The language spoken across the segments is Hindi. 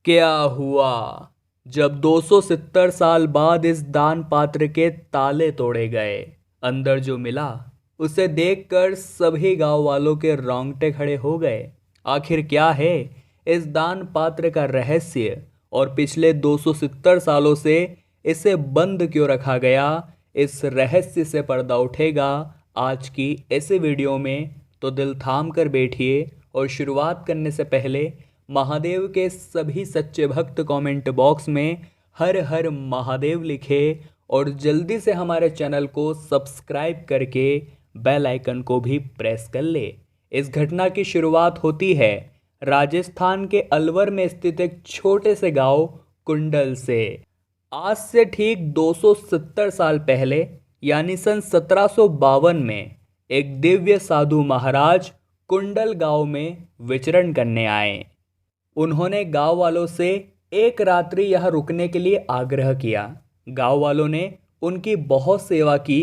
क्या हुआ जब 270 साल बाद इस दान पात्र के ताले तोड़े गए। अंदर जो मिला उसे देखकर सभी गांव वालों के रोंगटे खड़े हो गए। आखिर क्या है इस दान पात्र का रहस्य और पिछले 270 सालों से इसे बंद क्यों रखा गया। इस रहस्य से पर्दा उठेगा आज की ऐसे वीडियो में। तो दिल थाम कर बैठिए और शुरुआत करने से पहले महादेव के सभी सच्चे भक्त कमेंट बॉक्स में हर हर महादेव लिखे और जल्दी से हमारे चैनल को सब्सक्राइब करके बेल आइकन को भी प्रेस कर ले। इस घटना की शुरुआत होती है राजस्थान के अलवर में स्थित एक छोटे से गांव कुंडल से। आज से ठीक 270 साल पहले यानी सन 1752 में एक दिव्य साधु महाराज कुंडल गांव में विचरण करने आए। उन्होंने गांव वालों से एक रात्रि यहां रुकने के लिए आग्रह किया। गांव वालों ने उनकी बहुत सेवा की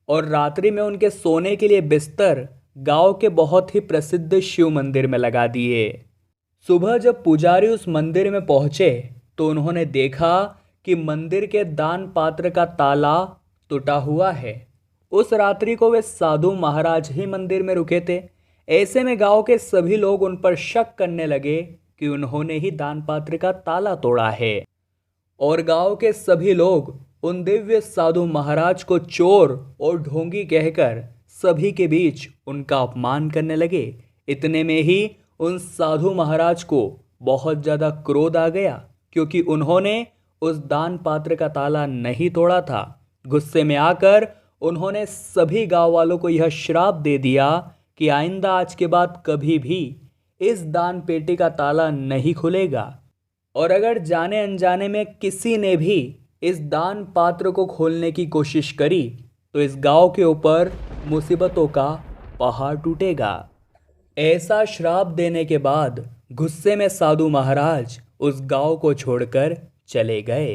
और रात्रि में उनके सोने के लिए बिस्तर गांव के बहुत ही प्रसिद्ध शिव मंदिर में लगा दिए। सुबह जब पुजारी उस मंदिर में पहुंचे तो उन्होंने देखा कि मंदिर के दान पात्र का ताला टूटा हुआ है। उस रात्रि को वे साधु महाराज ही मंदिर में रुके थे। ऐसे में गांव के सभी लोग उन पर शक करने लगे कि उन्होंने ही दान पात्र का ताला तोड़ा है और गांव के सभी लोग उन दिव्य साधु महाराज को चोर और ढोंगी कहकर सभी के बीच उनका अपमान करने लगे। इतने में ही उन साधु महाराज को बहुत ज़्यादा क्रोध आ गया क्योंकि उन्होंने उस दान पात्र का ताला नहीं तोड़ा था। गुस्से में आकर उन्होंने सभी गांव वालों को यह श्राप दे दिया कि आइंदा आज के बाद कभी भी इस दान पेटी का ताला नहीं खुलेगा और अगर जाने अनजाने में किसी ने भी इस दान पात्र को खोलने की कोशिश करी तो इस गांव के ऊपर मुसीबतों का पहाड़ टूटेगा। ऐसा श्राप देने के बाद गुस्से में साधु महाराज उस गांव को छोड़कर चले गए।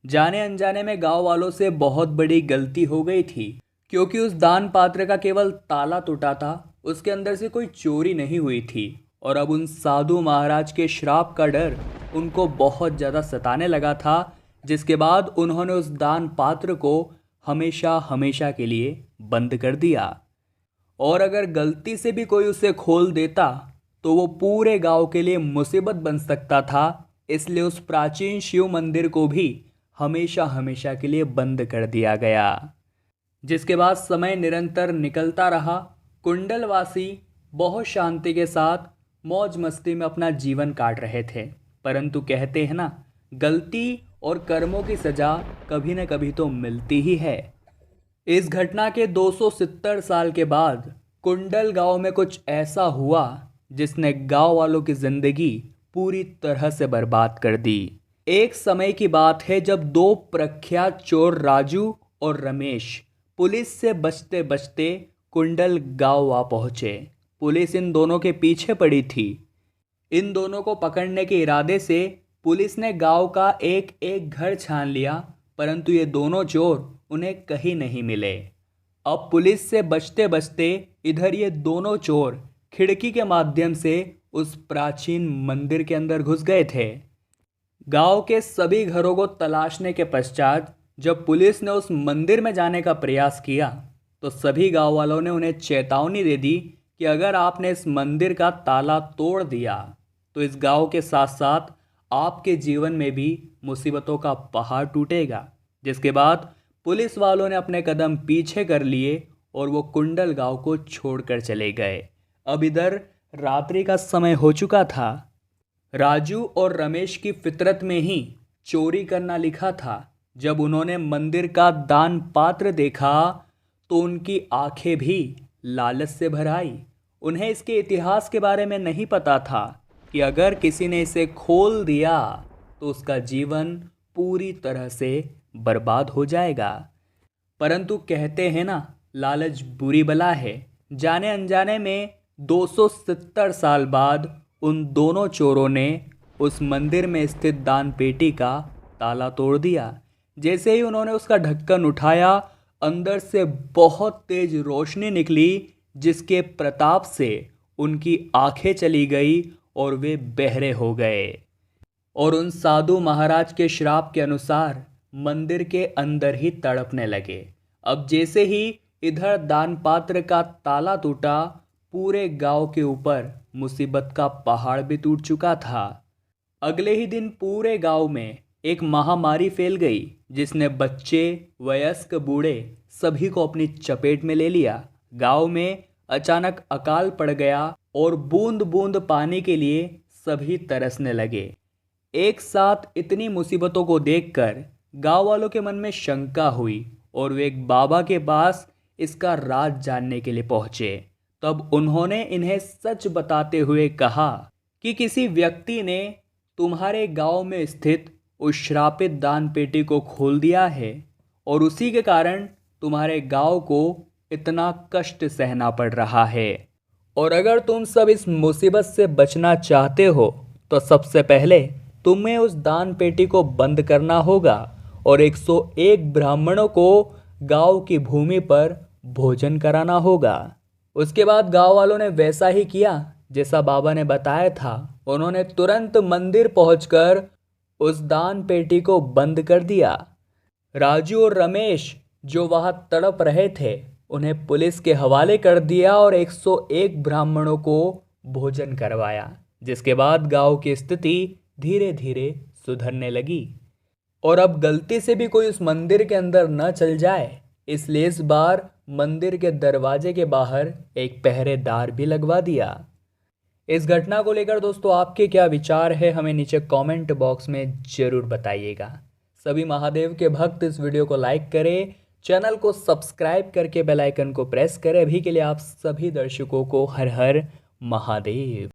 जाने अनजाने में गांव वालों से बहुत बड़ी गलती हो गई थी क्योंकि उस दान पात्र का केवल ताला टूटा था, उसके अंदर से कोई चोरी नहीं हुई थी। और अब उन साधु महाराज के श्राप का डर उनको बहुत ज़्यादा सताने लगा था, जिसके बाद उन्होंने उस दान पात्र को हमेशा हमेशा के लिए बंद कर दिया। और अगर गलती से भी कोई उसे खोल देता तो वो पूरे गांव के लिए मुसीबत बन सकता था। इसलिए उस प्राचीन शिव मंदिर को भी हमेशा हमेशा के लिए बंद कर दिया गया। जिसके बाद समय निरंतर निकलता रहा। कुंडलवासी बहुत शांति के साथ मौज मस्ती में अपना जीवन काट रहे थे, परंतु कहते हैं ना, गलती और कर्मों की सजा कभी न कभी तो मिलती ही है। इस घटना के 270 साल के बाद कुंडल गांव में कुछ ऐसा हुआ जिसने गांव वालों की जिंदगी पूरी तरह से बर्बाद कर दी। एक समय की बात है जब दो प्रख्यात चोर राजू और रमेश पुलिस से बचते बचते कुंडल गांव आ पहुंचे। पुलिस इन दोनों के पीछे पड़ी थी। इन दोनों को पकड़ने के इरादे से पुलिस ने गांव का एक एक घर छान लिया, परंतु ये दोनों चोर उन्हें कहीं नहीं मिले। अब पुलिस से बचते बचते इधर ये दोनों चोर खिड़की के माध्यम से उस प्राचीन मंदिर के अंदर घुस गए थे। गांव के सभी घरों को तलाशने के पश्चात जब पुलिस ने उस मंदिर में जाने का प्रयास किया तो सभी गांव वालों ने उन्हें चेतावनी दे दी कि अगर आपने इस मंदिर का ताला तोड़ दिया तो इस गांव के साथ साथ आपके जीवन में भी मुसीबतों का पहाड़ टूटेगा। जिसके बाद पुलिस वालों ने अपने कदम पीछे कर लिए और वो कुंडल गांव को छोड़कर चले गए। अब इधर रात्रि का समय हो चुका था। राजू और रमेश की फितरत में ही चोरी करना लिखा था। जब उन्होंने मंदिर का दान पात्र देखा तो उनकी आंखें भी लालच से भर आई। उन्हें इसके इतिहास के बारे में नहीं पता था कि अगर किसी ने इसे खोल दिया तो उसका जीवन पूरी तरह से बर्बाद हो जाएगा। परंतु कहते हैं ना, लालच बुरी बला है। जाने अनजाने में 270 साल बाद उन दोनों चोरों ने उस मंदिर में स्थित दान पेटी का ताला तोड़ दिया। जैसे ही उन्होंने उसका ढक्कन उठाया, अंदर से बहुत तेज रोशनी निकली, जिसके प्रताप से उनकी आंखें चली गई और वे बहरे हो गए। और उन साधु महाराज के श्राप के अनुसार मंदिर के अंदर ही तड़पने लगे। अब जैसे ही इधर दान पात्र का ताला टूटा, पूरे गांव के ऊपर मुसीबत का पहाड़ भी टूट चुका था। अगले ही दिन पूरे गांव में एक महामारी फैल गई, जिसने बच्चे, वयस्क, बूढ़े सभी को अपनी चपेट में ले लिया। गांव में अचानक अकाल पड़ गया और बूंद बूंद पानी के लिए सभी तरसने लगे। एक साथ इतनी मुसीबतों को देखकर गांव वालों के मन में शंका हुई और वे एक बाबा के पास इसका राज जानने के लिए पहुंचे। तब उन्होंने इन्हें सच बताते हुए कहा कि किसी व्यक्ति ने तुम्हारे गांव में स्थित उस श्रापित दान पेटी को खोल दिया है और उसी के कारण तुम्हारे गांव को इतना कष्ट सहना पड़ रहा है। और अगर तुम सब इस मुसीबत से बचना चाहते हो तो सबसे पहले तुम्हें उस दान पेटी को बंद करना होगा और 101 ब्राह्मणों को गांव की भूमि पर भोजन कराना होगा। उसके बाद गांव वालों ने वैसा ही किया जैसा बाबा ने बताया था। उन्होंने तुरंत मंदिर पहुंचकर उस दान पेटी को बंद कर दिया। राजू और रमेश जो वहां तड़प रहे थे, उन्हें पुलिस के हवाले कर दिया और 101 ब्राह्मणों को भोजन करवाया, जिसके बाद गांव की स्थिति धीरे धीरे सुधरने लगी। और अब गलती से भी कोई उस मंदिर के अंदर न चल जाए, इसलिए इस बार मंदिर के दरवाजे के बाहर एक पहरेदार भी लगवा दिया। इस घटना को लेकर दोस्तों आपके क्या विचार है, हमें नीचे कमेंट बॉक्स में ज़रूर बताइएगा। सभी महादेव के भक्त इस वीडियो को लाइक करें, चैनल को सब्सक्राइब करके बेल आइकन को प्रेस करें। अभी के लिए आप सभी दर्शकों को हर हर महादेव।